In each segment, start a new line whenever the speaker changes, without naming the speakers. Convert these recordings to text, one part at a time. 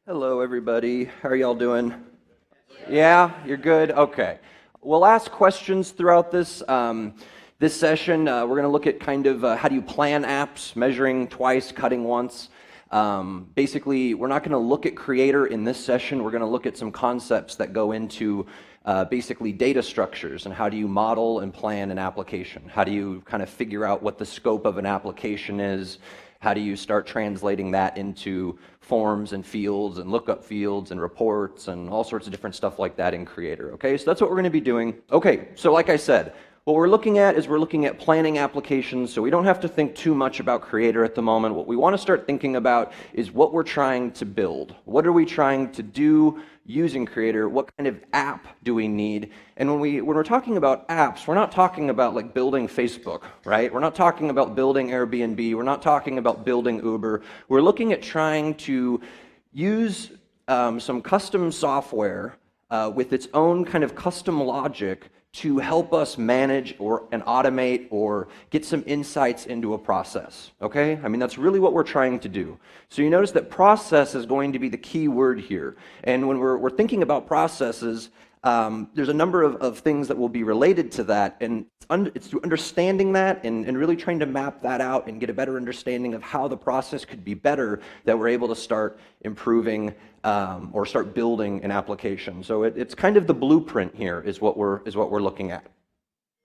Hello, everybody. How are y'all doing? Yeah, you're good? Okay. We'll ask questions throughout this session. We're going to look at kind of how do you plan apps, measuring twice, cutting once. Basically, we're not going to look at Creator in this session. We're going to look at some concepts that go into basically data structures and how do you model and plan an application. How do you kind of figure out what the scope of an application is? How do you start translating that into forms and fields and lookup fields and reports and all sorts of different stuff like that in Creator, okay? So that's what we're going to be doing. Okay, so like I said, what we're looking at is we're looking at planning applications, so we don't have to think too much about Creator at the moment. What we want to start thinking about is what we're trying to build. What are we trying to do using Creator? What kind of app do we need? And when we're talking about apps, we're not talking about like building Facebook, right? We're not talking about building Airbnb. We're not talking about building Uber. We're looking at trying to use some custom software with its own kind of custom logic to help us manage and automate or get some insights into a process, okay? I mean, that's really what we're trying to do. So you notice that process is going to be the key word here. And when we're thinking about processes, there's a number of things that will be related to that, and it's through understanding that and really trying to map that out and get a better understanding of how the process could be better that we're able to start improving or start building an application. So it's kind of the blueprint here is what we're looking at.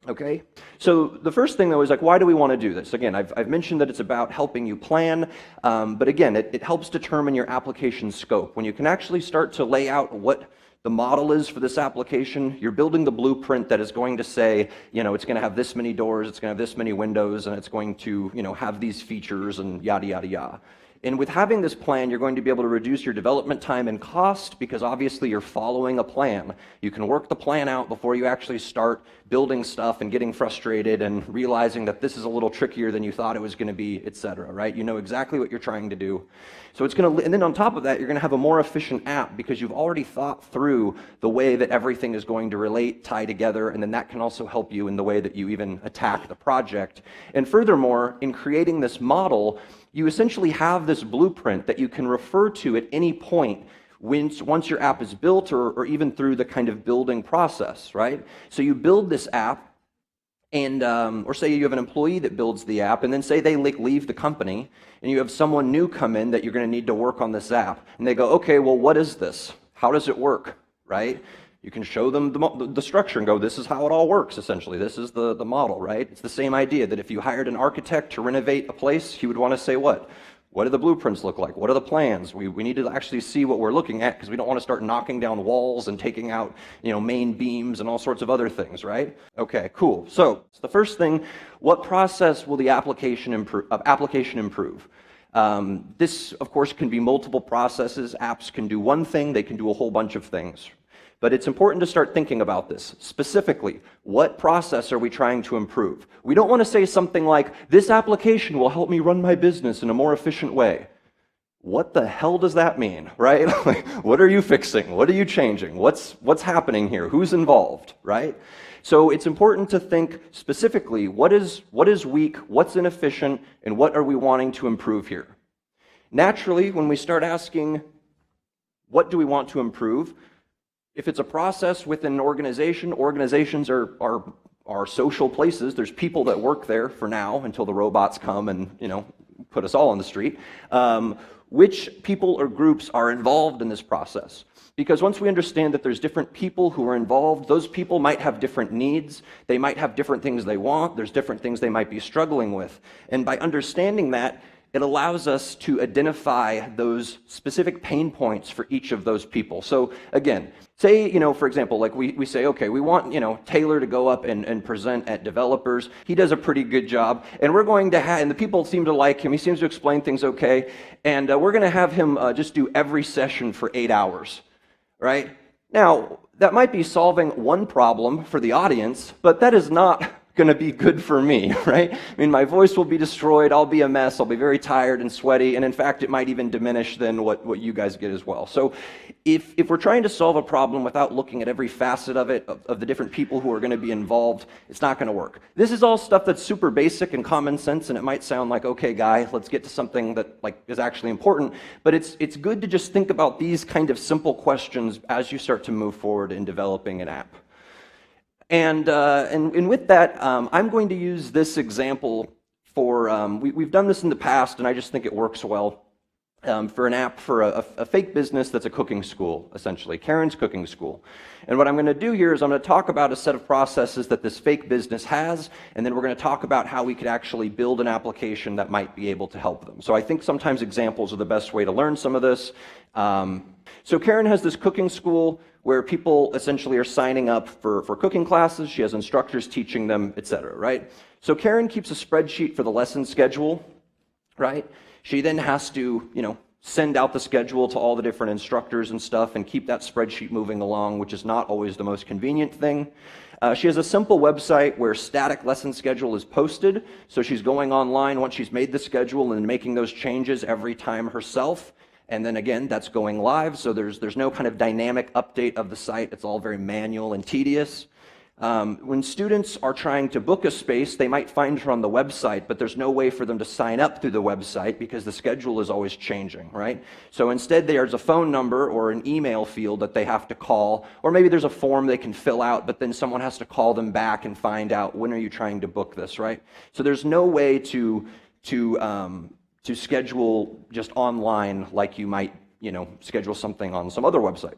Okay, so the first thing though is like, why do we want to do this? Again, I've mentioned that it's about helping you plan, but again, it helps determine your application scope. When you can actually start to lay out what the model is for this application, you're building the blueprint that is going to say, you know, it's going to have this many doors, it's going to have this many windows, and it's going to, you know, have these features and yada, yada, yada. And with having this plan, you're going to be able to reduce your development time and cost because obviously you're following a plan. You can work the plan out before you actually start building stuff and getting frustrated and realizing that this is a little trickier than you thought it was going to be, etc., right? You know exactly what you're trying to do. So it's going to, and then on top of that, you're going to have a more efficient app because you've already thought through the way that everything is going to relate, tie together, and then that can also help you in the way that you even attack the project. And furthermore, in creating this model, you essentially have this blueprint that you can refer to at any point once your app is built or even through the kind of building process, right? So you build this app, and or say you have an employee that builds the app, and then say they leave the company, and you have someone new come in that you're going to need to work on this app, and they go, okay, well, what is this? How does it work, right? You can show them the structure and go, this is how it all works, essentially. This is the model, right? It's the same idea that if you hired an architect to renovate a place, he would want to say what? What do the blueprints look like? What are the plans? We need to actually see what we're looking at because we don't want to start knocking down walls and taking out, you know, main beams and all sorts of other things, right? Okay, cool. So the first thing, what process will the application improve? This, of course, can be multiple processes. Apps can do one thing. They can do a whole bunch of things. But it's important to start thinking about this. Specifically, what process are we trying to improve? We don't want to say something like, this application will help me run my business in a more efficient way. What the hell does that mean, right? Like, what are you fixing? What are you changing? What's happening here? Who's involved, right? So it's important to think specifically, what is weak, what's inefficient, and what are we wanting to improve here? Naturally, when we start asking, what do we want to improve? If it's a process within an organization, organizations are social places. There's people that work there for now until the robots come and, you know, put us all on the street. Which people or groups are involved in this process? Because once we understand that there's different people who are involved, those people might have different needs. They might have different things they want. There's different things they might be struggling with. And by understanding that, it allows us to identify those specific pain points for each of those people. So again, say, you know, for example, like we say, okay, we want, you know, Taylor to go up and present at developers. He does a pretty good job, and we're going to have, and the people seem to like him. He seems to explain things okay, and we're going to have him just do every session for 8 hours, right? Now, that might be solving one problem for the audience, but that is not going to be good for me, right? I mean, my voice will be destroyed, I'll be a mess, I'll be very tired and sweaty, and in fact, it might even diminish then what you guys get as well. So if we're trying to solve a problem without looking at every facet of it, of the different people who are going to be involved, it's not going to work. This is all stuff that's super basic and common sense, and it might sound like, okay, guy, let's get to something that is actually important, but it's good to just think about these kind of simple questions as you start to move forward in developing an app. And with that, I'm going to use this example for, we've done this in the past, and I just think it works well, for an app for a fake business that's a cooking school, essentially, Karen's Cooking School. And what I'm going to do here is I'm going to talk about a set of processes that this fake business has, and then we're going to talk about how we could actually build an application that might be able to help them. So I think sometimes examples are the best way to learn some of this. So Karen has this cooking school where people essentially are signing up for cooking classes. She has instructors teaching them, etc., right? So Karen keeps a spreadsheet for the lesson schedule, right? She then has to, send out the schedule to all the different instructors and stuff and keep that spreadsheet moving along, which is not always the most convenient thing. She has a simple website where static lesson schedule is posted. So she's going online once she's made the schedule and making those changes every time herself. And then again, that's going live, so there's no kind of dynamic update of the site. It's all very manual and tedious. When students are trying to book a space, they might find her on the website, but there's no way for them to sign up through the website because the schedule is always changing, right? So instead, there's a phone number or an email field that they have to call, or maybe there's a form they can fill out, but then someone has to call them back and find out, when are you trying to book this, right? So there's no way to schedule just online like you might, schedule something on some other website.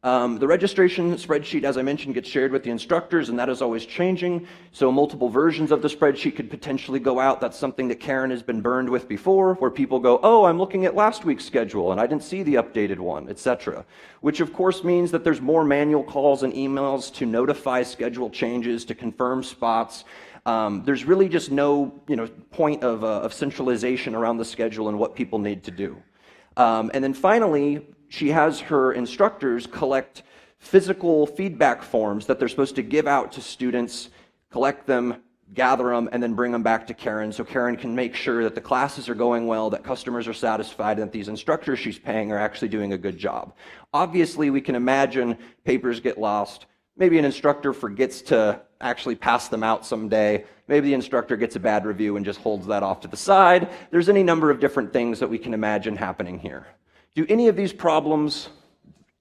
The registration spreadsheet, as I mentioned, gets shared with the instructors, and that is always changing. So multiple versions of the spreadsheet could potentially go out. That's something that Karen has been burned with before, where people go, oh, I'm looking at last week's schedule, and I didn't see the updated one, etc. Which, of course, means that there's more manual calls and emails to notify schedule changes, to confirm spots. There's really just no point of centralization around the schedule and what people need to do. And then finally, she has her instructors collect physical feedback forms that they're supposed to give out to students, collect them, gather them, and then bring them back to Karen so Karen can make sure that the classes are going well, that customers are satisfied, and that these instructors she's paying are actually doing a good job. Obviously, we can imagine papers get lost. Maybe an instructor forgets to actually pass them out someday. Maybe the instructor gets a bad review and just holds that off to the side. There's any number of different things that we can imagine happening here. Do any of these problems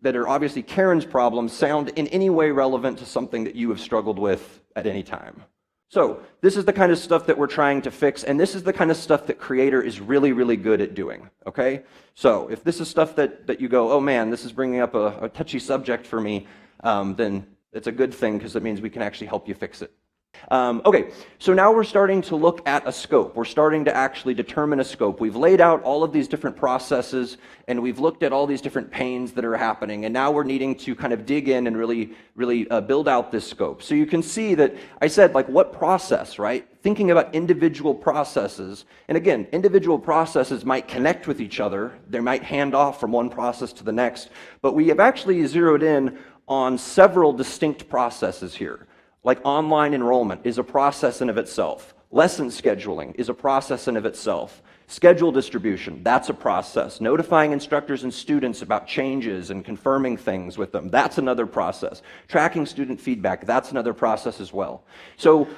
that are obviously Karen's problems sound in any way relevant to something that you have struggled with at any time? So this is the kind of stuff that we're trying to fix, and this is the kind of stuff that Creator is really, really good at doing, okay? So if this is stuff that you go, oh man, this is bringing up a touchy subject for me, then it's a good thing because it means we can actually help you fix it. Okay, so now we're starting to look at a scope. We're starting to actually determine a scope. We've laid out all of these different processes, and we've looked at all these different pains that are happening, and now we're needing to kind of dig in and really build out this scope. So you can see that I said, what process, right? Thinking about individual processes, and again, individual processes might connect with each other. They might hand off from one process to the next, but we have actually zeroed in on several distinct processes here. Like online enrollment is a process in of itself. Lesson scheduling is a process in of itself. Schedule distribution, that's a process. Notifying instructors and students about changes and confirming things with them, that's another process. Tracking student feedback, that's another process as well. So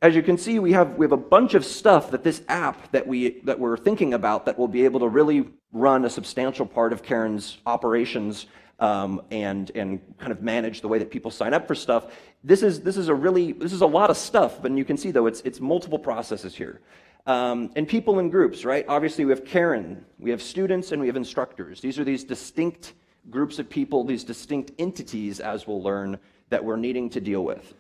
as you can see, we have a bunch of stuff that this app that we're thinking about that will be able to really run a substantial part of Karen's operations and kind of manage the way that people sign up for stuff. This is a lot of stuff, but you can see though it's multiple processes here. And people in groups, right? Obviously we have Karen, we have students, and we have instructors. These are these distinct groups of people, these distinct entities, as we'll learn, that we're needing to deal with.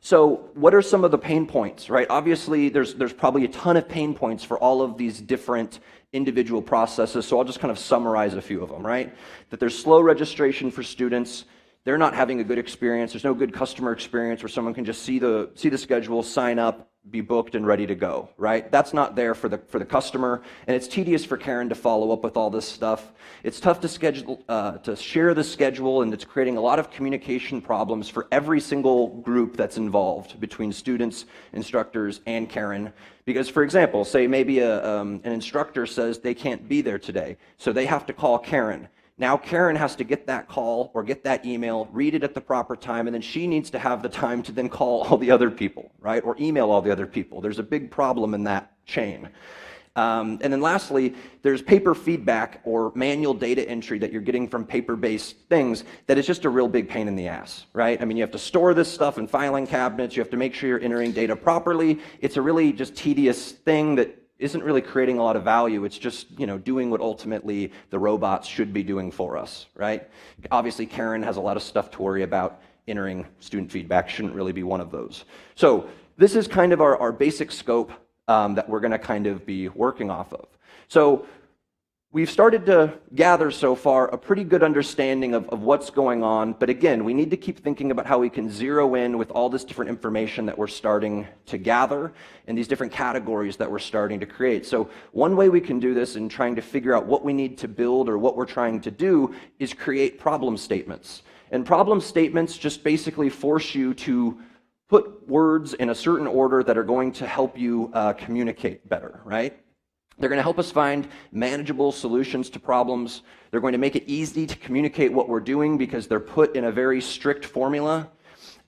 So what are some of the pain points, right? Obviously, there's probably a ton of pain points for all of these different individual processes, so I'll just kind of summarize a few of them, right? That there's slow registration for students. They're not having a good experience. There's no good customer experience where someone can just see the schedule, sign up, be booked and ready to go, right? That's not there for the customer, and it's tedious for Karen to follow up with all this stuff. It's tough to schedule, to share the schedule, and it's creating a lot of communication problems for every single group that's involved between students, instructors, and Karen. Because, for example, say maybe an instructor says they can't be there today, so they have to call Karen. Now Karen has to get that call or get that email, read it at the proper time, and then she needs to have the time to then call all the other people, right? Or email all the other people. There's a big problem in that chain. And then lastly, there's paper feedback or manual data entry that you're getting from paper-based things that is just a real big pain in the ass, right? I mean, you have to store this stuff in filing cabinets. You have to make sure you're entering data properly. It's a really just tedious thing that isn't really creating a lot of value. It's just, doing what ultimately the robots should be doing for us, right? Obviously, Karen has a lot of stuff to worry about. Entering student feedback shouldn't really be one of those. So this is kind of our basic scope that we're going to kind of be working off of. So we've started to gather so far a pretty good understanding of what's going on, but again, we need to keep thinking about how we can zero in with all this different information that we're starting to gather and these different categories that we're starting to create. So one way we can do this in trying to figure out what we need to build or what we're trying to do is create problem statements. And problem statements just basically force you to put words in a certain order that are going to help you communicate better, right? They're going to help us find manageable solutions to problems. They're going to make it easy to communicate what we're doing because they're put in a very strict formula.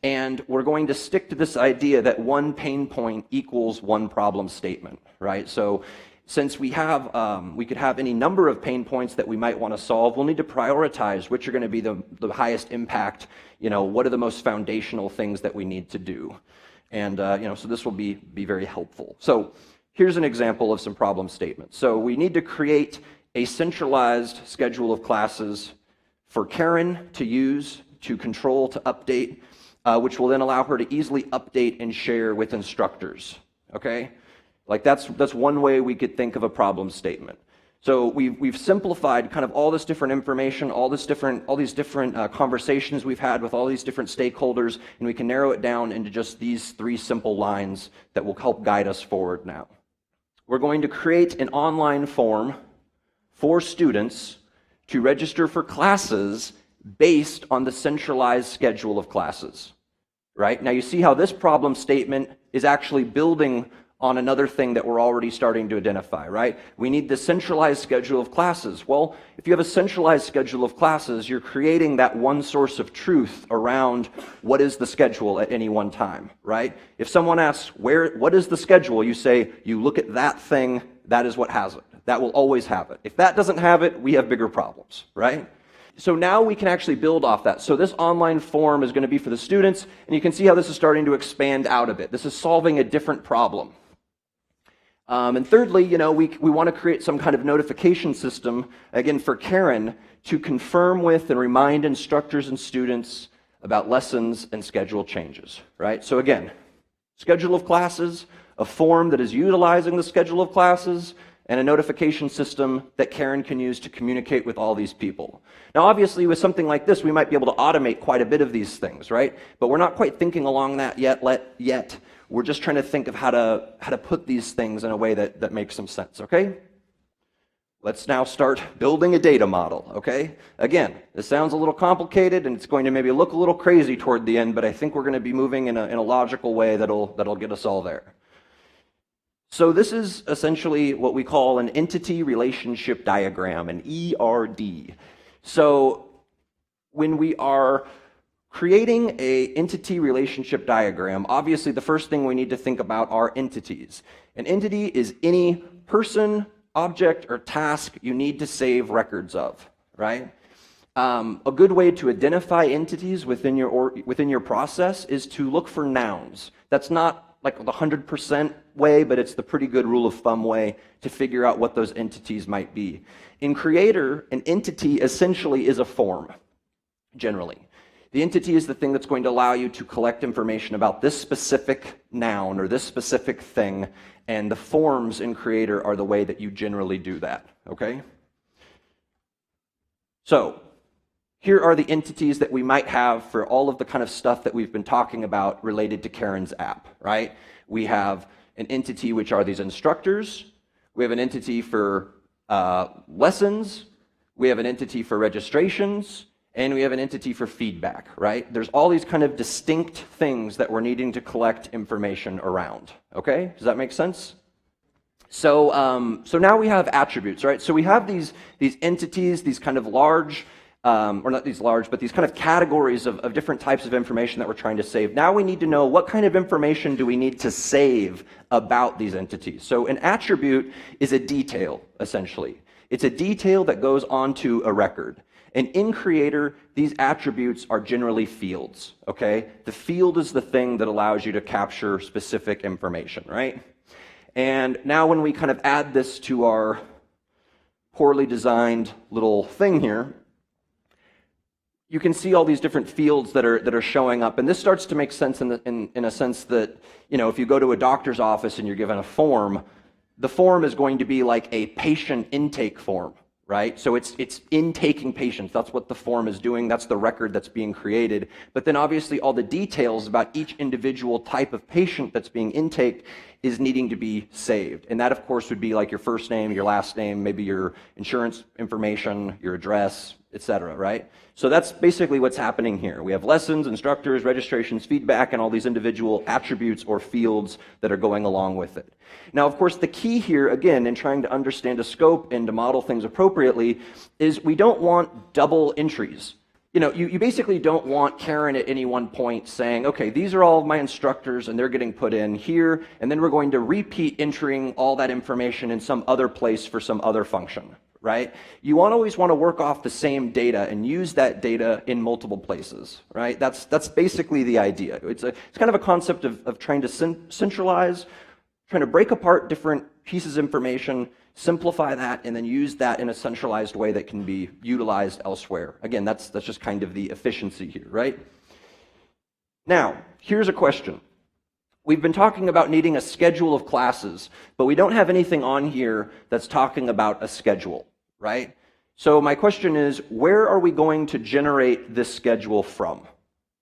And we're going to stick to this idea that one pain point equals one problem statement, right? So since we could have any number of pain points that we might want to solve, we'll need to prioritize which are going to be the highest impact, what are the most foundational things that we need to do. And, so this will be very helpful. So here's an example of some problem statements. So we need to create a centralized schedule of classes for Karen to use, to control, to update, which will then allow her to easily update and share with instructors, okay? Like that's one way we could think of a problem statement. So we've simplified kind of all this different information, all these different conversations we've had with all these different stakeholders, and we can narrow it down into just these 3 simple lines that will help guide us forward now. We're going to create an online form for students to register for classes based on the centralized schedule of classes, right? Now you see how this problem statement is actually building on another thing that we're already starting to identify, right? We need the centralized schedule of classes. Well, if you have a centralized schedule of classes, you're creating that one source of truth around what is the schedule at any one time, right? If someone asks, what is the schedule? You say, you look at that thing, that is what has it. That will always have it. If that doesn't have it, we have bigger problems, right? So now we can actually build off that. So this online form is going to be for the students, and you can see how this is starting to expand out a bit. This is solving a different problem. And thirdly, we want to create some kind of notification system, again, for Karen to confirm with and remind instructors and students about lessons and schedule changes, right? So again, schedule of classes, a form that is utilizing the schedule of classes, and a notification system that Karen can use to communicate with all these people. Now, obviously, with something like this, we might be able to automate quite a bit of these things, right? But we're not quite thinking along that yet. We're just trying to think of how to put these things in a way that makes some sense, okay? Let's now start building a data model, okay? Again, this sounds a little complicated, and it's going to maybe look a little crazy toward the end, but I think we're going to be moving in a logical way that'll get us all there. So this is essentially what we call an entity relationship diagram, an ERD. So when we are creating an entity relationship diagram, obviously the first thing we need to think about are entities. An entity is any person, object, or task you need to save records of, right? A good way to identify entities within your process is to look for nouns. That's not like the 100% way, but it's the pretty good rule of thumb way to figure out what those entities might be. In Creator, an entity essentially is a form, generally. The entity is the thing that's going to allow you to collect information about this specific noun or this specific thing, and the forms in Creator are the way that you generally do that, okay? So, here are the entities that we might have for all of the kind of stuff that we've been talking about related to Karen's app, right? We have an entity which are these instructors. We have an entity for lessons. We have an entity for registrations. And we have an entity for feedback, right? There's all these kind of distinct things that we're needing to collect information around, okay? Does that make sense? So, so now we have attributes, right? So we have these entities, these kind of large, or not these large, but these kind of categories of different types of information that we're trying to save. Now we need to know what kind of information do we need to save about these entities. So an attribute is a detail, essentially. It's a detail that goes onto a record. And in Creator, these attributes are generally fields, okay? The field is the thing that allows you to capture specific information, right? And now when we kind of add this to our poorly designed little thing here, you can see all these different fields that are showing up. And this starts to make sense in a sense that, you know, if you go to a doctor's office and you're given a form, the form is going to be like a patient intake form, right? So it's intaking patients. That's what the form is doing. That's the record that's being created. But then obviously all the details about each individual type of patient that's being intaked is needing to be saved. And that, of course, would be like your first name, your last name, maybe your insurance information, your address, etc., right? So that's basically what's happening here. We have lessons, instructors, registrations, feedback, and all these individual attributes or fields that are going along with it. Now, of course, the key here, again, in trying to understand a scope and to model things appropriately, is we don't want double entries. You know, you basically don't want Karen at any one point saying, okay, these are all of my instructors and they're getting put in here, and then we're going to repeat entering all that information in some other place for some other function, right? You always want to work off the same data and use that data in multiple places, right? That's basically the idea. It's kind of a concept of trying to centralize, trying to break apart different pieces of information, simplify that, and then use that in a centralized way that can be utilized elsewhere. Again, that's just kind of the efficiency here, right? Now, here's a question. We've been talking about needing a schedule of classes, but we don't have anything on here that's talking about a schedule, right? So my question is, where are we going to generate this schedule from,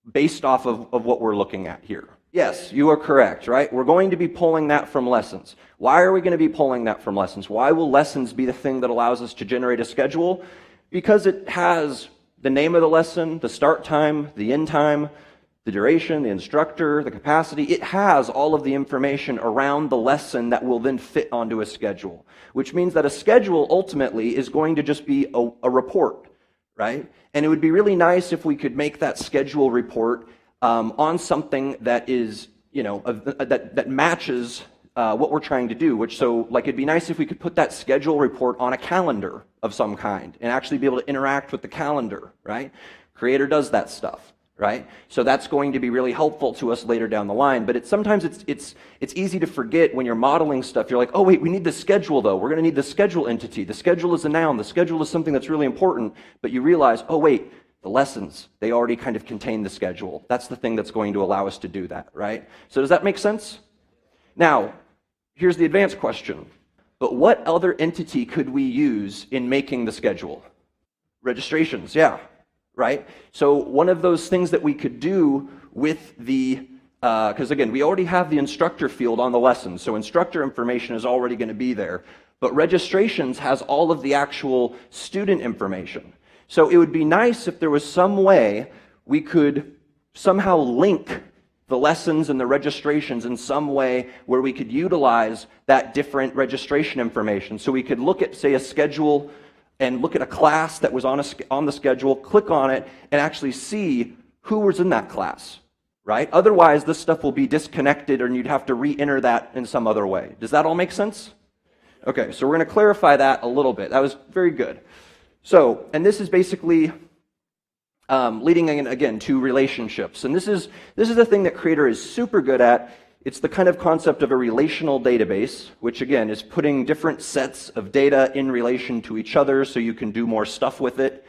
based off of what we're looking at here? Yes, you are correct, right? We're going to be pulling that from lessons. Why are we going to be pulling that from lessons? Why will lessons be the thing that allows us to generate a schedule? Because it has the name of the lesson, the start time, the end time, the duration, the instructor, the capacity. It has all of the information around the lesson that will then fit onto a schedule, which means that a schedule ultimately is going to just be a report, right? And it would be really nice if we could make that schedule report on something that is, you know, that matches what we're trying to do, which, so like, it'd be nice if we could put that schedule report on a calendar of some kind and actually be able to interact with the calendar, right? Creator does that stuff, right? So that's going to be really helpful to us later down the line. But sometimes it's easy to forget when you're modeling stuff. You're like, oh wait, we need the schedule though. We're going to need the schedule entity. The schedule is a noun. The schedule is something that's really important. But you realize, oh wait, the lessons, they already kind of contain the schedule. That's the thing that's going to allow us to do that, right? So does that make sense? Now, here's the advanced question. But what other entity could we use in making the schedule? Registrations, yeah, right? So one of those things that we could do with the, because again, we already have the instructor field on the lesson, so instructor information is already going to be there. But registrations has all of the actual student information. So it would be nice if there was some way we could somehow link the lessons and the registrations in some way where we could utilize that different registration information. So we could look at, say, a schedule and look at a class that was on the schedule, click on it, and actually see who was in that class, right? Otherwise, this stuff will be disconnected and you'd have to re-enter that in some other way. Does that all make sense? Okay, so we're going to clarify that a little bit. That was very good. So, and this is basically leading again to relationships. And this is the thing that Creator is super good at. It's the kind of concept of a relational database, which again is putting different sets of data in relation to each other so you can do more stuff with it.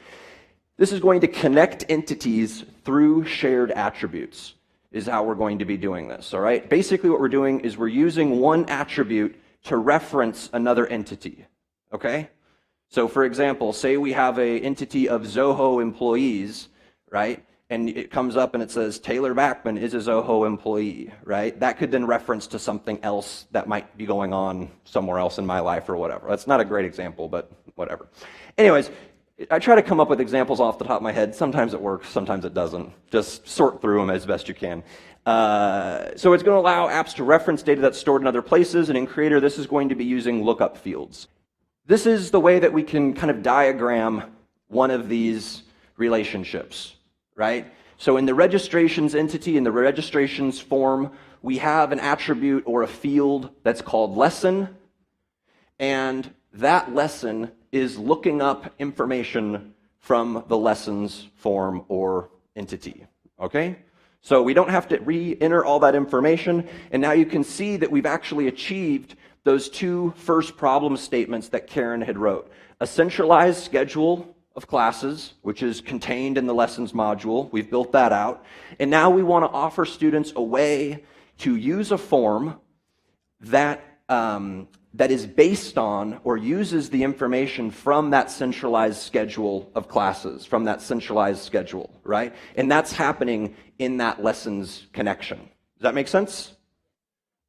This is going to connect entities through shared attributes, is how we're going to be doing this, all right? Basically what we're doing is we're using one attribute to reference another entity, okay? So for example, say we have an entity of Zoho employees, right? and it comes up and it says, Taylor Backman is a Zoho employee, right? That could then reference to something else that might be going on somewhere else in my life or whatever. That's not a great example, but whatever. Anyways, I try to come up with examples off the top of my head. Sometimes it works, sometimes it doesn't. Just sort through them as best you can. So it's going to allow apps to reference data that's stored in other places, and in Creator, this is going to be using lookup fields. This is the way that we can kind of diagram one of these relationships, right? So in the registrations entity, in the registrations form, we have an attribute or a field that's called lesson, and that lesson is looking up information from the lessons form or entity, okay? So we don't have to re-enter all that information, and now you can see that we've actually achieved those two first problem statements that Karen had wrote. A centralized schedule of classes, which is contained in the lessons module. We've built that out. And now we want to offer students a way to use a form that is based on or uses the information from that centralized schedule of classes, from that centralized schedule, right? And that's happening in that lessons connection. Does that make sense?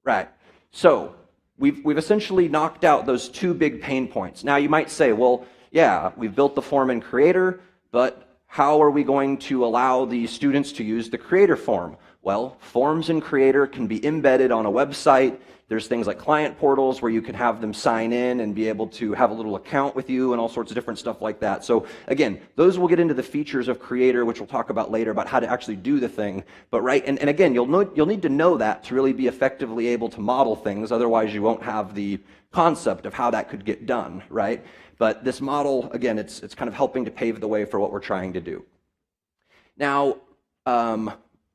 Right. So we've essentially knocked out those two big pain points. Now you might say, well, yeah, we've built the form in Creator, but how are we going to allow the students to use the Creator form? Well, forms in Creator can be embedded on a website. There's things like client portals where you can have them sign in and be able to have a little account with you and all sorts of different stuff like that. So again, those will get into the features of Creator, which we'll talk about later about how to actually do the thing. But right, and again, you'll need to know that to really be effectively able to model things. Otherwise, you won't have the concept of how that could get done, right? But this model, again, it's kind of helping to pave the way for what we're trying to do. Now,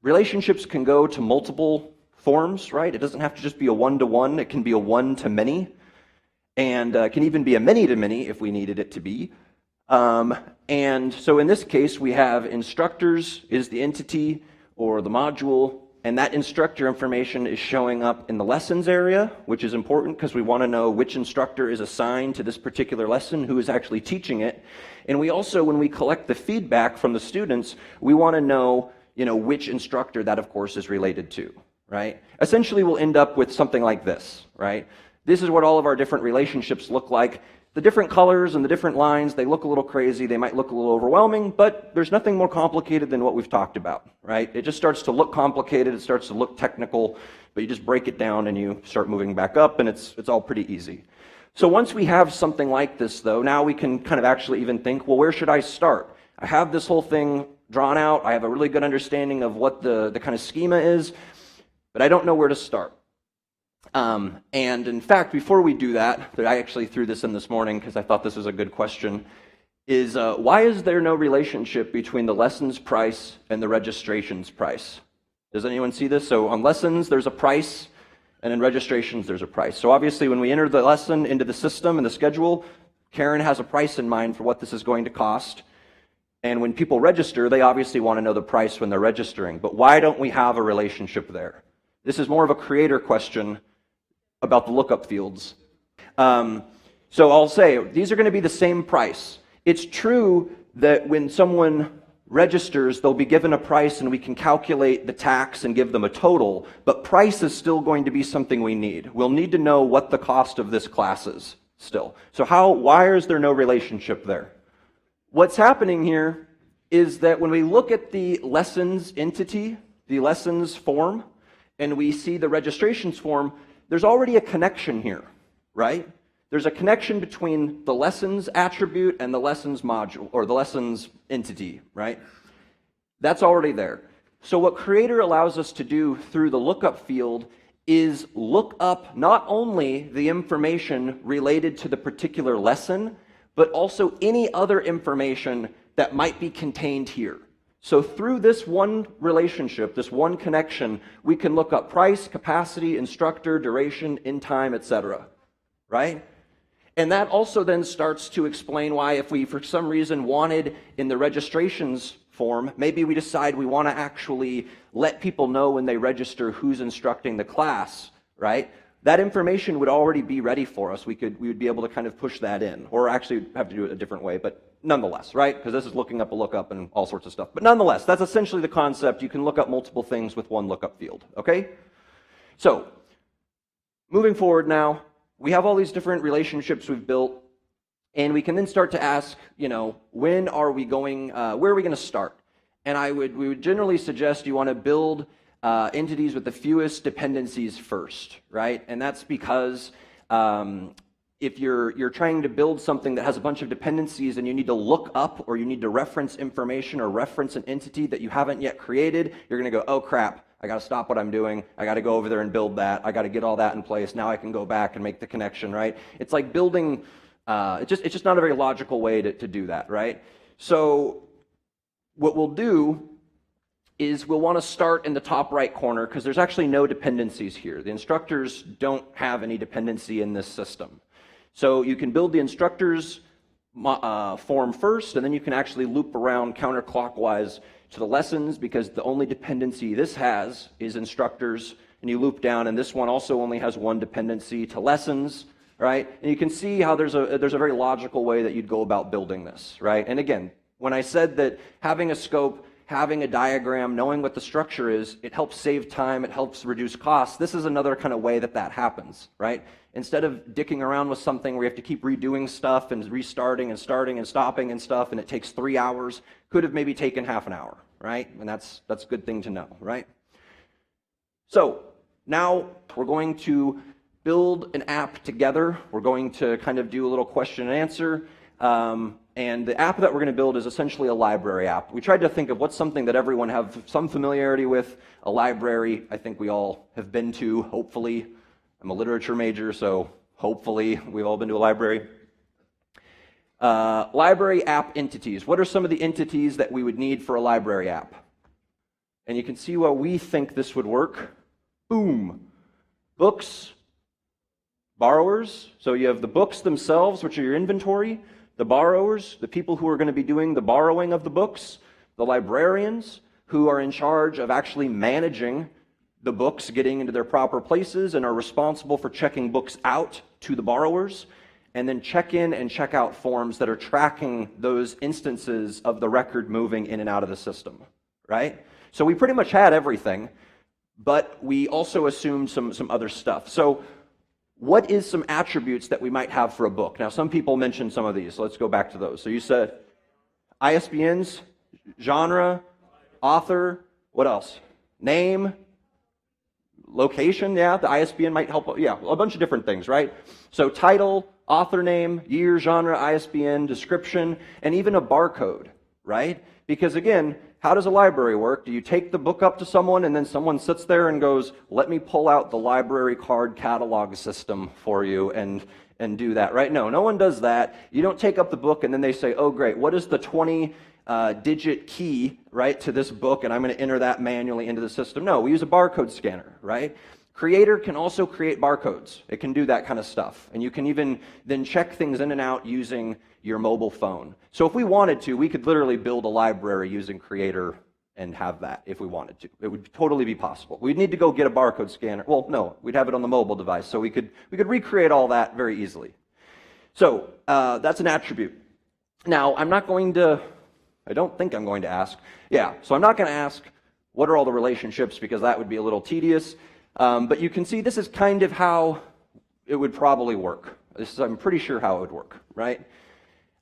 relationships can go to multiple forms, right? It doesn't have to just be a one-to-one. It can be a one-to-many, and can even be a many-to-many if we needed it to be. And so in this case, we have instructors is the entity or the module, and that instructor information is showing up in the lessons area, which is important because we want to know which instructor is assigned to this particular lesson, who is actually teaching it. And we also, when we collect the feedback from the students, we want to know, which instructor that, of course, is related to, right? Essentially, we'll end up with something like this, right? This is what all of our different relationships look like. The different colors and the different lines, they look a little crazy, they might look a little overwhelming, but there's nothing more complicated than what we've talked about, right? It just starts to look complicated, it starts to look technical, but you just break it down and you start moving back up, and it's all pretty easy. So once we have something like this, though, now we can kind of actually even think, well, where should I start? I have this whole thing drawn out, I have a really good understanding of what the kind of schema is, but I don't know where to start. And in fact, before we do that, I actually threw this in this morning because I thought this was a good question, is why is there no relationship between the lessons price and the registrations price? Does anyone see this? So on lessons, there's a price, and in registrations, there's a price. So obviously, when we enter the lesson into the system and the schedule, Karen has a price in mind for what this is going to cost. And when people register, they obviously want to know the price when they're registering. But why don't we have a relationship there? This is more of a Creator question about the lookup fields. So I'll say, these are going to be the same price. It's true that when someone registers, they'll be given a price and we can calculate the tax and give them a total, but price is still going to be something we need. We'll need to know what the cost of this class is still. So why is there no relationship there? What's happening here is that when we look at the lessons entity, the lessons form, and we see the registrations form, there's already a connection here, right? There's a connection between the lessons attribute and the lessons module, or the lessons entity, right? That's already there. So what Creator allows us to do through the lookup field is look up not only the information related to the particular lesson, but also any other information that might be contained here. So through this one relationship, this one connection, we can look up price, capacity, instructor, duration, in time, etc. Right? And that also then starts to explain why if we, for some reason, wanted in the registrations form, maybe we decide we want to actually let people know when they register who's instructing the class, right? That information would already be ready for us. We would be able to kind of push that in, or actually have to do it a different way, but nonetheless, right? Because this is looking up a lookup and all sorts of stuff. But nonetheless, that's essentially the concept. You can look up multiple things with one lookup field, okay? So, moving forward now, we have all these different relationships we've built, and we can then start to ask, when are we going, where are we going to start? And we would generally suggest you want to build entities with the fewest dependencies first, right? And that's because if you're trying to build something that has a bunch of dependencies and you need to look up or you need to reference information or reference an entity that you haven't yet created, you're going to go, oh crap, I got to stop what I'm doing. I got to go over there and build that. I got to get all that in place. Now I can go back and make the connection, right? It's like building, it's just not a very logical way to do that, right? So what we'll do is we'll want to start in the top right corner because there's actually no dependencies here. The instructors don't have any dependency in this system. So you can build the instructors form first, and then you can actually loop around counterclockwise to the lessons because the only dependency this has is instructors, and you loop down, and this one also only has one dependency to lessons, right? And you can see how there's a very logical way that you'd go about building this, right? And again, when I said that having a scope, having a diagram, knowing what the structure is, it helps save time, it helps reduce costs. This is another kind of way that happens, right? Instead of dicking around with something where you have to keep redoing stuff and restarting and starting and stopping and stuff, and it takes 3 hours, could have maybe taken half an hour, right? And that's a good thing to know, right? So now we're going to build an app together. We're going to kind of do a little question and answer. And the app that we're going to build is essentially a library app. We tried to think of what's something that everyone have some familiarity with. A library, I think we all have been to, hopefully. I'm a literature major, so hopefully we've all been to a library. Library app entities. What are some of the entities that we would need for a library app? And you can see why we think this would work. Boom. Books, borrowers. So you have the books themselves, which are your inventory. The borrowers, the people who are going to be doing the borrowing of the books. The librarians, who are in charge of actually managing the books getting into their proper places and are responsible for checking books out to the borrowers, and then check-in and check-out forms that are tracking those instances of the record moving in and out of the system, right? So we pretty much had everything, but we also assumed some other stuff. So what is some attributes that we might have for a book? Now, some people mentioned some of these, so let's go back to those. So you said ISBNs, genre, author, what else? Name, location, yeah, the ISBN might help, yeah, a bunch of different things, right? So title, author name, year, genre, ISBN, description, and even a barcode, right? Because again, how does a library work? Do you take the book up to someone and then someone sits there and goes, let me pull out the library card catalog system for you and do that, right? No one does that. You don't take up the book and then they say, oh great, what is the 20-digit key, right, to this book, and I'm going to enter that manually into the system. No, we use a barcode scanner, right? Creator can also create barcodes. It can do that kind of stuff. And you can even then check things in and out using your mobile phone. So if we wanted to, we could literally build a library using Creator and have that if we wanted to. It would totally be possible. We'd need to go get a barcode scanner. Well, no, we'd have it on the mobile device, so we could recreate all that very easily. So that's an attribute. Now, I don't think I'm going to ask. Yeah, so I'm not going to ask what are all the relationships because that would be a little tedious. But you can see this is kind of how it would probably work. I'm pretty sure how it would work, right?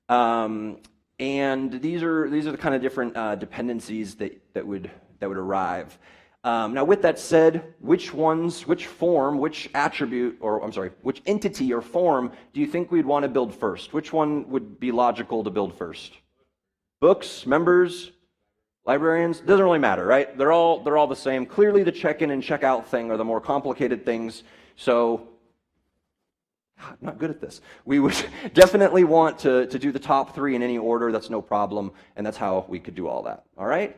And these are the kind of different dependencies that would arrive. Now, with that said, which entity or form do you think we'd want to build first? Which one would be logical to build first? Books, members, librarians, doesn't really matter, right? They're all the same. Clearly the check-in and check-out thing are the more complicated things, so I'm not good at this. We would definitely want to do the top three in any order. That's no problem, and that's how we could do all that, all right?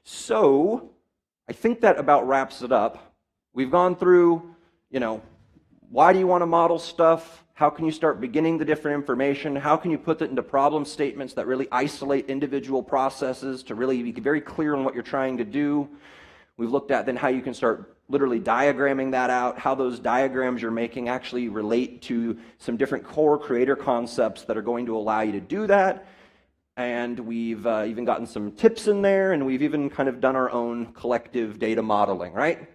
So I think that about wraps it up. We've gone through, why do you want to model stuff? How can you start beginning the different information? How can you put that into problem statements that really isolate individual processes to really be very clear on what you're trying to do? We've looked at then how you can start literally diagramming that out, how those diagrams you're making actually relate to some different core creator concepts that are going to allow you to do that. and we've even gotten some tips in there, and we've even kind of done our own collective data modeling, right?